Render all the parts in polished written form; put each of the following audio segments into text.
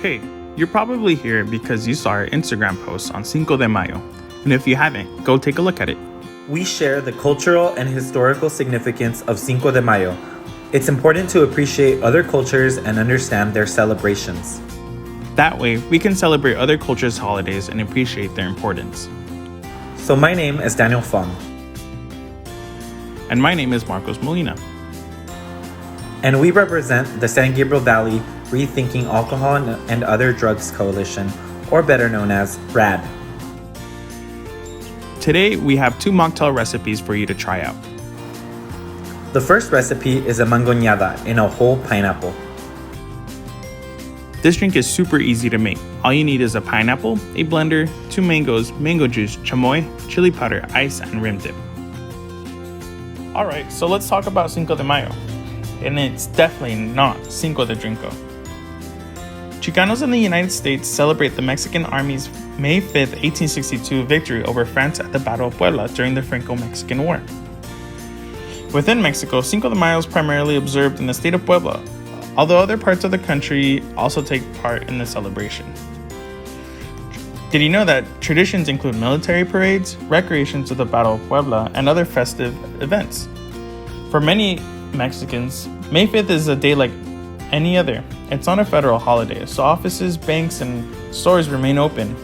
Hey, you're probably here because you saw our Instagram post on Cinco de Mayo. And if you haven't, go take a look at it. We share the cultural and historical significance of Cinco de Mayo. It's important to appreciate other cultures and understand their celebrations. That way, we can celebrate other cultures' holidays and appreciate their importance. So my name is Daniel Fong. And my name is Marcos Molina. And we represent the San Gabriel Valley Rethinking Alcohol and Other Drugs Coalition, or better known as RAD. Today, we have 2 mocktail recipes for you to try out. The first recipe is a Mangoneada in a whole pineapple. This drink is super easy to make. All you need is a pineapple, a blender, 2 mangoes, mango juice, chamoy, chili powder, ice, and rim dip. Alright, so let's talk about Cinco de Mayo. And it's definitely not Cinco de Drinko. Chicanos in the United States celebrate the Mexican Army's May 5, 1862 victory over France at the Battle of Puebla during the Franco-Mexican War. Within Mexico, Cinco de Mayo is primarily observed in the state of Puebla, although other parts of the country also take part in the celebration. Did you know that traditions include military parades, recreations of the Battle of Puebla, and other festive events? For many Mexicans, May 5th is a day like any other. It's not a federal holiday, so offices, banks, and stores remain open.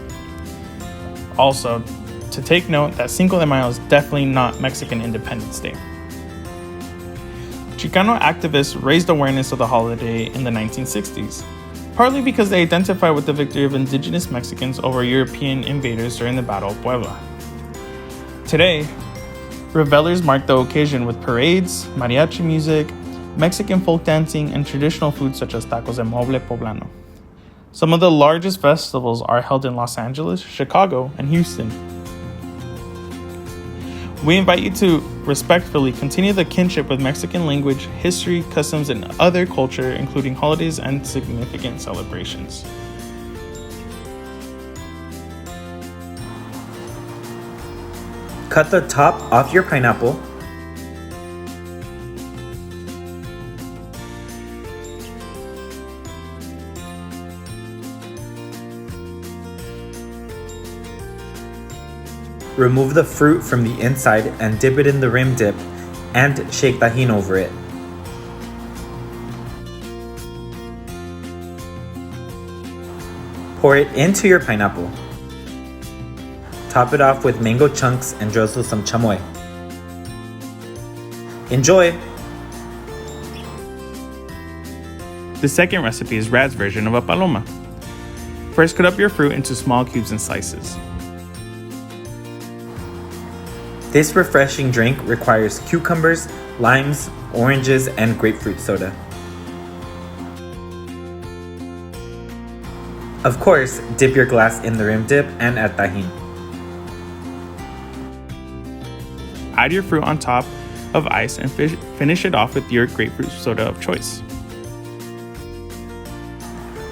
Also, to take note that Cinco de Mayo is definitely not Mexican Independence Day. Chicano activists raised awareness of the holiday in the 1960s, partly because they identify with the victory of indigenous Mexicans over European invaders during the Battle of Puebla. Today, revelers mark the occasion with parades, mariachi music, Mexican folk dancing, and traditional foods such as tacos de mole poblano. Some of the largest festivals are held in Los Angeles, Chicago, and Houston. We invite you to respectfully continue the kinship with Mexican language, history, customs, and other culture, including holidays and significant celebrations. Cut the top off your pineapple. Remove the fruit from the inside and dip it in the rim dip and shake tajin over it. Pour it into your pineapple. Top it off with mango chunks and drizzle some chamoy. Enjoy! The second recipe is Rad's version of a Paloma. First, cut up your fruit into small cubes and slices. This refreshing drink requires cucumbers, limes, oranges, and grapefruit soda. Of course, dip your glass in the rim dip and add tajin. Add your fruit on top of ice and finish it off with your grapefruit soda of choice.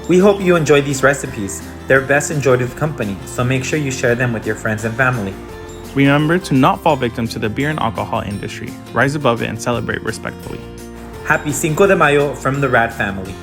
We hope you enjoyed these recipes. They're best enjoyed with company, so make sure you share them with your friends and family. Remember to not fall victim to the beer and alcohol industry. Rise above it and celebrate respectfully. Happy Cinco de Mayo from the RAD family.